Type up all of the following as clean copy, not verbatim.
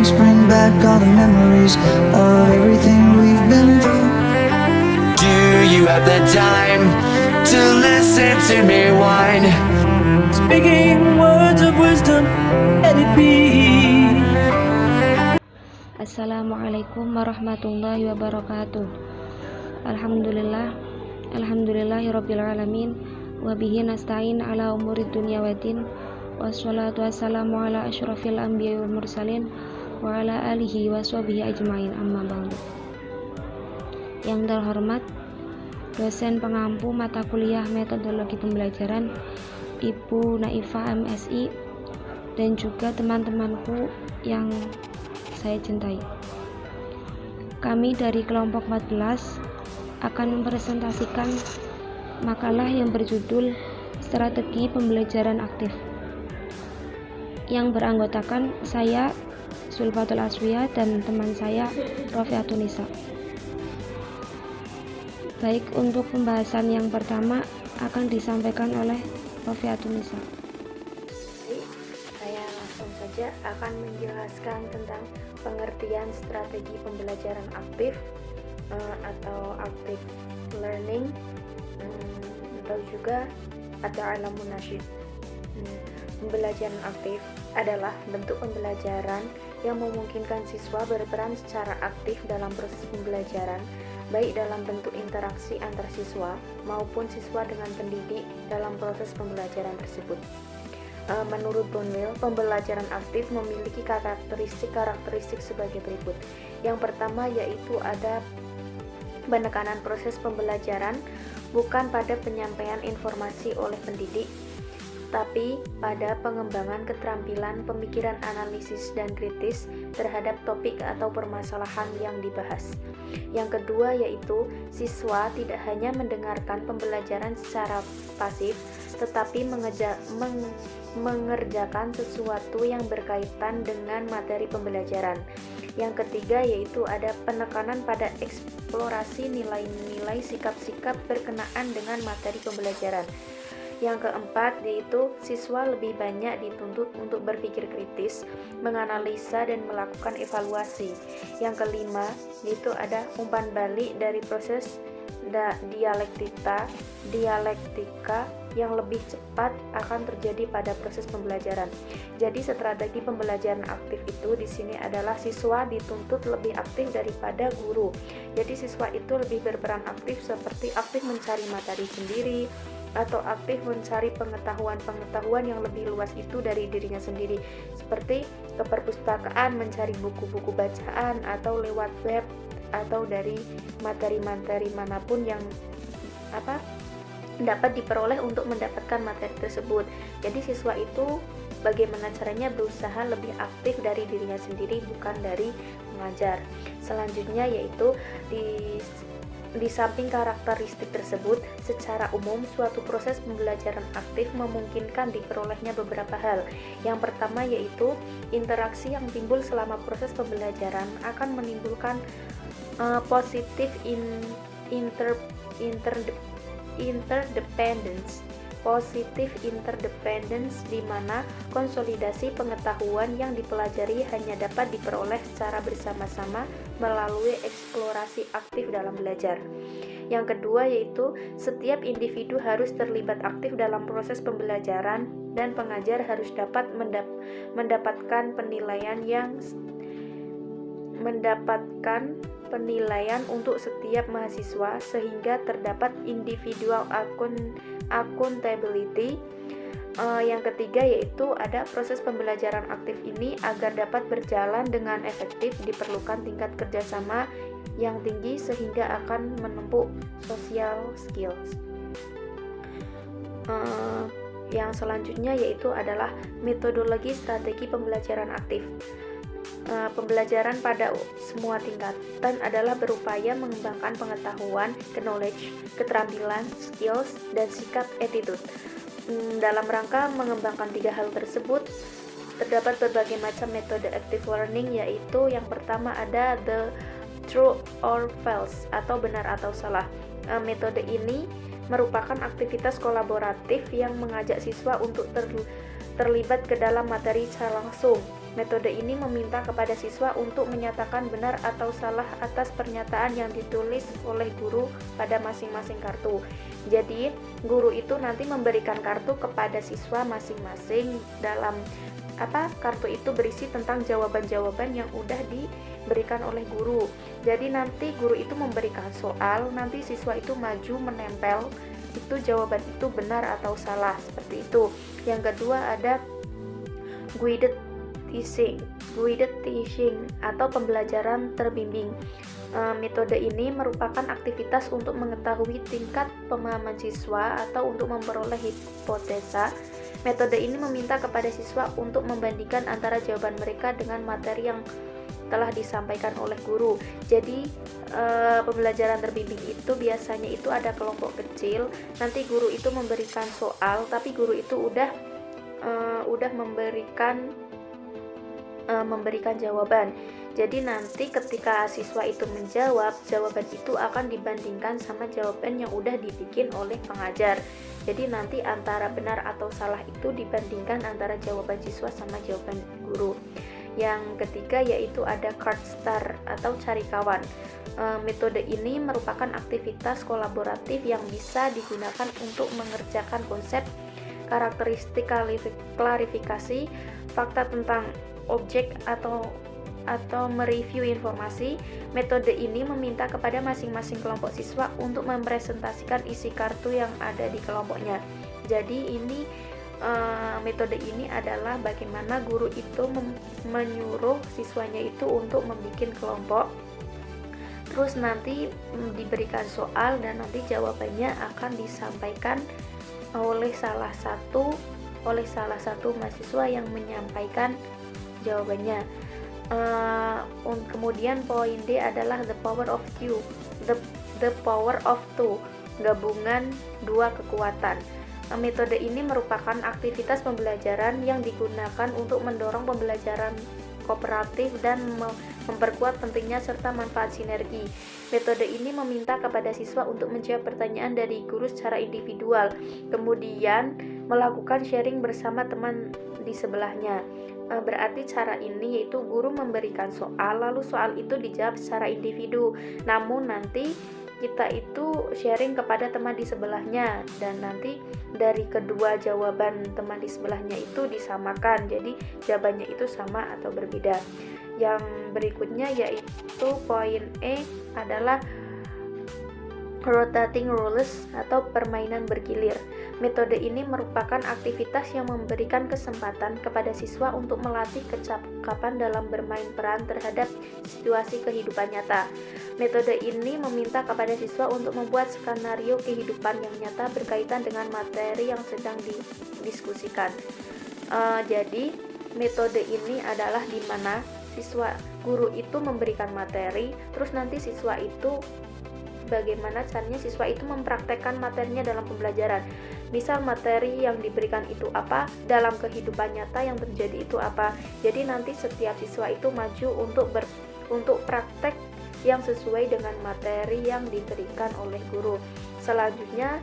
songs bring back all the memories of everything we've been through. Do you have the time to listen to me whine? Speaking words of wisdom, let it be. Assalamualaikum warahmatullahi wabarakatuh. Alhamdulillahirabbil alamin wa bihi nasta'in ala umurid dunya waddin. Wassalatu wassalamu ala asyrafil anbiya'i wal mursalin wa ala alihi wa sahbihi ajmain, amma ba'du. Yang terhormat dosen pengampu mata kuliah metodologi pembelajaran Ibu Naifah MSI dan juga teman-temanku yang saya cintai. Kami dari kelompok 14 akan mempresentasikan makalah yang berjudul Strategi Pembelajaran Aktif yang beranggotakan saya, Sulfatul Aswiyah, dan teman saya, Rofiatun Nisa. Baik, untuk pembahasan yang pertama akan disampaikan oleh Rofiatun Nisa. Saya langsung saja akan menjelaskan tentang pengertian strategi pembelajaran aktif atau active learning, atau juga at-ta'allamun nasyid. Pembelajaran aktif adalah bentuk pembelajaran yang memungkinkan siswa berperan secara aktif dalam proses pembelajaran, baik dalam bentuk interaksi antar siswa maupun siswa dengan pendidik dalam proses pembelajaran tersebut. Menurut Bonwell, pembelajaran aktif memiliki karakteristik sebagai berikut. Yang pertama yaitu ada penekanan proses pembelajaran bukan pada penyampaian informasi oleh pendidik, tapi pada pengembangan keterampilan pemikiran analisis dan kritis terhadap topik atau permasalahan yang dibahas. Yang kedua yaitu siswa tidak hanya mendengarkan pembelajaran secara pasif, tetapi mengerjakan sesuatu yang berkaitan dengan materi pembelajaran. Yang ketiga yaitu ada penekanan pada eksplorasi nilai-nilai sikap-sikap berkenaan dengan materi pembelajaran. Yang keempat yaitu siswa lebih banyak dituntut untuk berpikir kritis, menganalisa dan melakukan evaluasi. Yang kelima yaitu ada umpan balik dari proses dialektika yang lebih cepat akan terjadi pada proses pembelajaran. Jadi strategi pembelajaran aktif itu di sini adalah siswa dituntut lebih aktif daripada guru. Jadi siswa itu lebih berperan aktif seperti aktif mencari materi sendiri atau aktif mencari pengetahuan yang lebih luas itu dari dirinya sendiri, seperti ke perpustakaan mencari buku-buku bacaan atau lewat web atau dari materi-materi manapun yang dapat diperoleh untuk mendapatkan materi tersebut. Jadi siswa itu bagaimana caranya berusaha lebih aktif dari dirinya sendiri, bukan dari mengajar. Selanjutnya yaitu di samping karakteristik tersebut, secara umum suatu proses pembelajaran aktif memungkinkan diperolehnya beberapa hal. Yang pertama yaitu interaksi yang timbul selama proses pembelajaran akan menimbulkan positif interdependence, di mana konsolidasi pengetahuan yang dipelajari hanya dapat diperoleh secara bersama-sama melalui eksplorasi aktif dalam belajar. Yang kedua yaitu setiap individu harus terlibat aktif dalam proses pembelajaran dan pengajar harus dapat mendapatkan penilaian untuk setiap mahasiswa sehingga terdapat individual accountability. Yang ketiga yaitu ada proses pembelajaran aktif ini agar dapat berjalan dengan efektif diperlukan tingkat kerjasama yang tinggi sehingga akan menempuh social skills. Yang selanjutnya yaitu adalah metodologi strategi pembelajaran aktif. Pembelajaran pada semua tingkatan adalah berupaya mengembangkan pengetahuan, knowledge, keterampilan, skills, dan sikap attitude. Dalam rangka mengembangkan tiga hal tersebut, terdapat berbagai macam metode active learning, yaitu yang pertama ada the true or false atau benar atau salah. Metode ini merupakan aktivitas kolaboratif yang mengajak siswa untuk terlibat ke dalam materi secara langsung. Metode ini meminta kepada siswa untuk menyatakan benar atau salah atas pernyataan yang ditulis oleh guru pada masing-masing kartu. Jadi, guru itu nanti memberikan kartu kepada siswa masing-masing. Dalam kartu itu berisi tentang jawaban-jawaban yang udah diberikan oleh guru. Jadi nanti guru itu memberikan soal, nanti siswa itu maju menempel itu jawaban itu benar atau salah, seperti itu. Yang kedua ada guided teaching atau pembelajaran terbimbing. Metode ini merupakan aktivitas untuk mengetahui tingkat pemahaman siswa atau untuk memperoleh hipotesa. Metode ini meminta kepada siswa untuk membandingkan antara jawaban mereka dengan materi yang telah disampaikan oleh guru. Jadi pembelajaran terbimbing itu biasanya itu ada kelompok kecil. Nanti guru itu memberikan soal, tapi guru itu udah memberikan jawaban. Jadi nanti ketika siswa itu menjawab, jawaban itu akan dibandingkan sama jawaban yang udah dibikin oleh pengajar. Jadi nanti antara benar atau salah itu dibandingkan antara jawaban siswa sama jawaban guru. Yang ketiga yaitu ada card star atau cari kawan. Metode ini merupakan aktivitas kolaboratif yang bisa digunakan untuk mengerjakan konsep, karakteristik, klarifikasi, fakta tentang objek atau mereview informasi. Metode ini meminta kepada masing-masing kelompok siswa untuk mempresentasikan isi kartu yang ada di kelompoknya. Jadi ini metode ini adalah bagaimana guru itu menyuruh siswanya itu untuk membuat kelompok, terus nanti diberikan soal dan nanti jawabannya akan disampaikan oleh salah satu mahasiswa yang menyampaikan jawabannya. Kemudian poin D adalah the power of two, gabungan dua kekuatan. Metode ini merupakan aktivitas pembelajaran yang digunakan untuk mendorong pembelajaran kooperatif dan memperkuat pentingnya serta manfaat sinergi. Metode ini meminta kepada siswa untuk menjawab pertanyaan dari guru secara individual, kemudian melakukan sharing bersama teman di sebelahnya. Berarti cara ini yaitu guru memberikan soal, lalu soal itu dijawab secara individu, namun nanti kita itu sharing kepada teman di sebelahnya, dan nanti dari kedua jawaban teman di sebelahnya itu disamakan, jadi jawabannya itu sama atau berbeda. Yang berikutnya yaitu poin E adalah rotating rules atau permainan bergilir. Metode ini merupakan aktivitas yang memberikan kesempatan kepada siswa untuk melatih kecakapan dalam bermain peran terhadap situasi kehidupan nyata. Metode ini meminta kepada siswa untuk membuat skenario kehidupan yang nyata berkaitan dengan materi yang sedang didiskusikan. Jadi metode ini adalah di mana guru itu memberikan materi, terus nanti siswa itu bagaimana caranya siswa itu mempraktekkan materinya dalam pembelajaran. Misal materi yang diberikan itu apa, dalam kehidupan nyata yang terjadi itu apa. Jadi nanti setiap siswa itu maju untuk praktek yang sesuai dengan materi yang diberikan oleh guru. Selanjutnya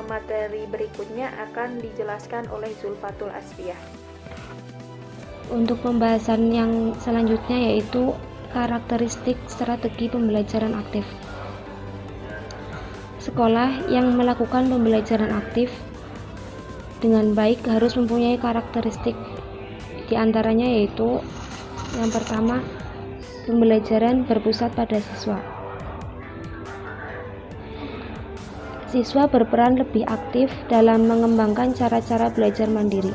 materi berikutnya akan dijelaskan oleh Zulfatul Asfiyah. Untuk pembahasan yang selanjutnya yaitu karakteristik strategi pembelajaran aktif. Sekolah yang melakukan pembelajaran aktif dengan baik harus mempunyai karakteristik. Di antaranya yaitu yang pertama, pembelajaran berpusat pada siswa. Siswa berperan lebih aktif dalam mengembangkan cara-cara belajar mandiri.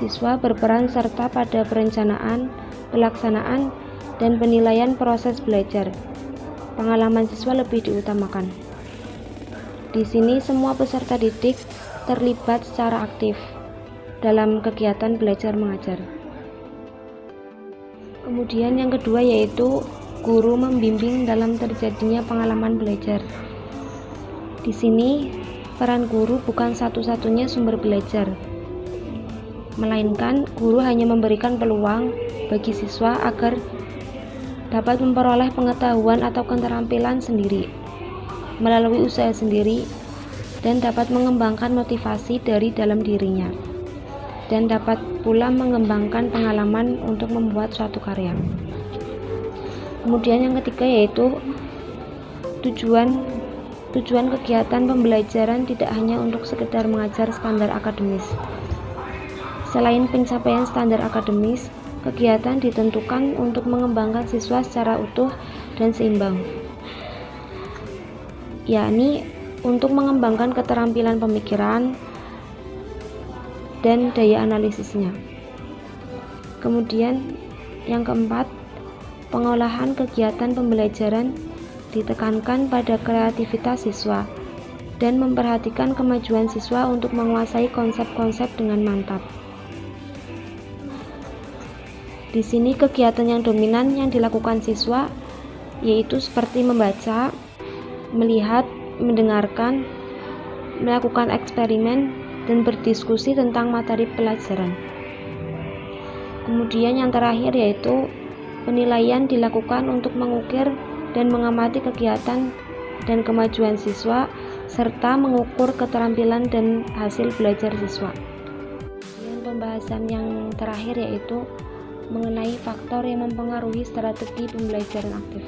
Siswa berperan serta pada perencanaan, pelaksanaan, dan penilaian proses belajar. Pengalaman siswa lebih diutamakan. Di sini semua peserta didik terlibat secara aktif dalam kegiatan belajar mengajar. Kemudian yang kedua yaitu guru membimbing dalam terjadinya pengalaman belajar. Di sini peran guru bukan satu-satunya sumber belajar, melainkan guru hanya memberikan peluang bagi siswa agar dapat memperoleh pengetahuan atau keterampilan sendiri melalui usaha sendiri dan dapat mengembangkan motivasi dari dalam dirinya. dan dapat pula mengembangkan pengalaman untuk membuat suatu karya. Kemudian yang ketiga yaitu tujuan kegiatan pembelajaran tidak hanya untuk sekedar mengajar standar akademis. Selain pencapaian standar akademis, kegiatan ditentukan untuk mengembangkan siswa secara utuh dan seimbang, yakni untuk mengembangkan keterampilan pemikiran dan daya analisisnya. Kemudian yang keempat, pengolahan kegiatan pembelajaran ditekankan pada kreativitas siswa dan memperhatikan kemajuan siswa untuk menguasai konsep-konsep dengan mantap. Di sini kegiatan yang dominan yang dilakukan siswa yaitu seperti membaca, melihat, mendengarkan, melakukan eksperimen, dan berdiskusi tentang materi pelajaran. Kemudian yang terakhir yaitu penilaian dilakukan untuk mengukir dan mengamati kegiatan dan kemajuan siswa serta mengukur keterampilan dan hasil belajar siswa. Dan pembahasan yang terakhir yaitu mengenai faktor yang mempengaruhi strategi pembelajaran aktif.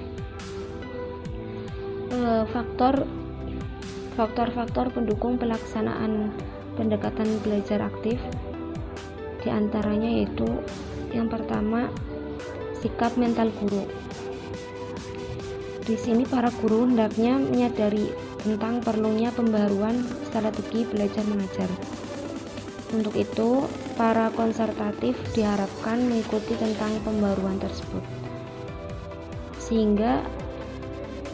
Faktor-faktor pendukung pelaksanaan pendekatan belajar aktif diantaranya yaitu yang pertama, sikap mental guru. Di sini para guru hendaknya menyadari tentang perlunya pembaharuan strategi belajar mengajar. Untuk itu, para konsultatif diharapkan mengikuti tentang pembaruan tersebut, sehingga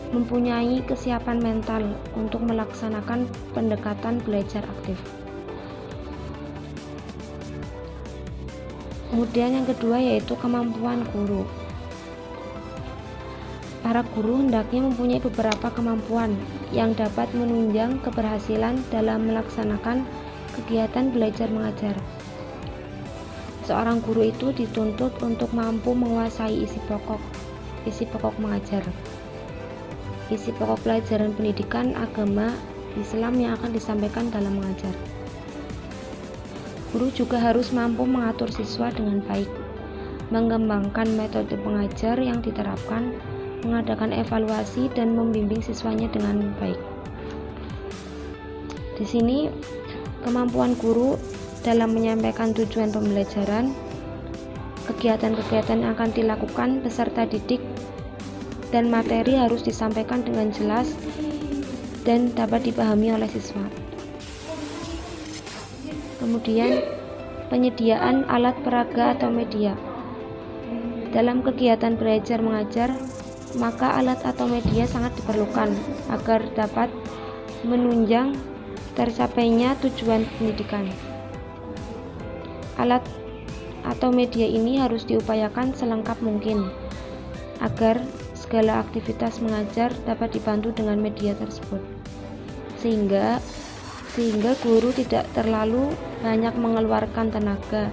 mempunyai kesiapan mental untuk melaksanakan pendekatan belajar aktif. Kemudian yang kedua yaitu kemampuan guru. Para guru hendaknya mempunyai beberapa kemampuan yang dapat menunjang keberhasilan dalam melaksanakan kegiatan belajar mengajar. Seorang guru itu dituntut untuk mampu menguasai isi pokok mengajar, isi pokok pelajaran pendidikan agama Islam yang akan disampaikan dalam mengajar. Guru juga harus mampu mengatur siswa dengan baik, mengembangkan metode pengajar yang diterapkan, mengadakan evaluasi dan membimbing siswanya dengan baik. Di sini kemampuan guru dalam menyampaikan tujuan pembelajaran, kegiatan-kegiatan yang akan dilakukan peserta didik, dan materi harus disampaikan dengan jelas dan dapat dipahami oleh siswa. Kemudian, penyediaan alat peraga atau media. Dalam kegiatan belajar mengajar, maka alat atau media sangat diperlukan agar dapat menunjang tercapainya tujuan pendidikan. Alat atau media ini harus diupayakan selengkap mungkin agar segala aktivitas mengajar dapat dibantu dengan media tersebut, sehingga guru tidak terlalu banyak mengeluarkan tenaga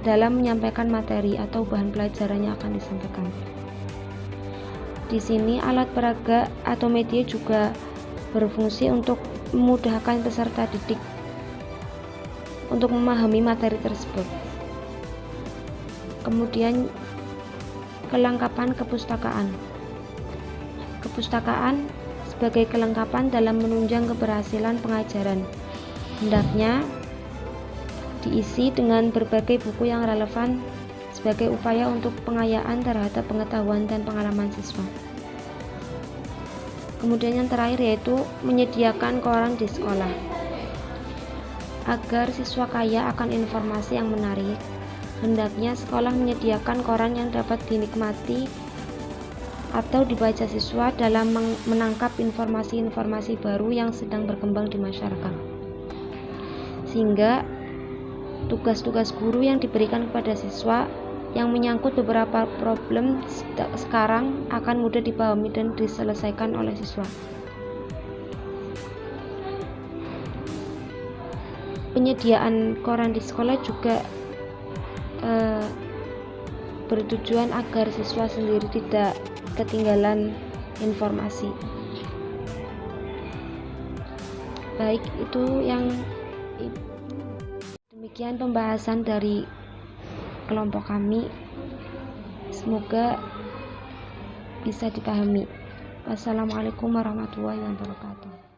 dalam menyampaikan materi atau bahan pelajaran yang akan disampaikan. Di sini alat peraga atau media juga berfungsi untuk memudahkan peserta didik untuk memahami materi tersebut. Kemudian kelengkapan kepustakaan. Kepustakaan sebagai kelengkapan dalam menunjang keberhasilan pengajaran hendaknya diisi dengan berbagai buku yang relevan sebagai upaya untuk pengayaan terhadap pengetahuan dan pengalaman siswa. Kemudian yang terakhir yaitu menyediakan koran di sekolah. Agar siswa kaya akan informasi yang menarik, hendaknya sekolah menyediakan koran yang dapat dinikmati atau dibaca siswa dalam menangkap informasi-informasi baru yang sedang berkembang di masyarakat. Sehingga tugas-tugas guru yang diberikan kepada siswa yang menyangkut beberapa problem sekarang akan mudah dipahami dan diselesaikan oleh siswa. Penyediaan koran di sekolah juga bertujuan agar siswa sendiri tidak ketinggalan informasi. Baik, itu yang Sekian pembahasan dari kelompok kami. Semoga bisa dipahami. Wassalamualaikum warahmatullahi wabarakatuh.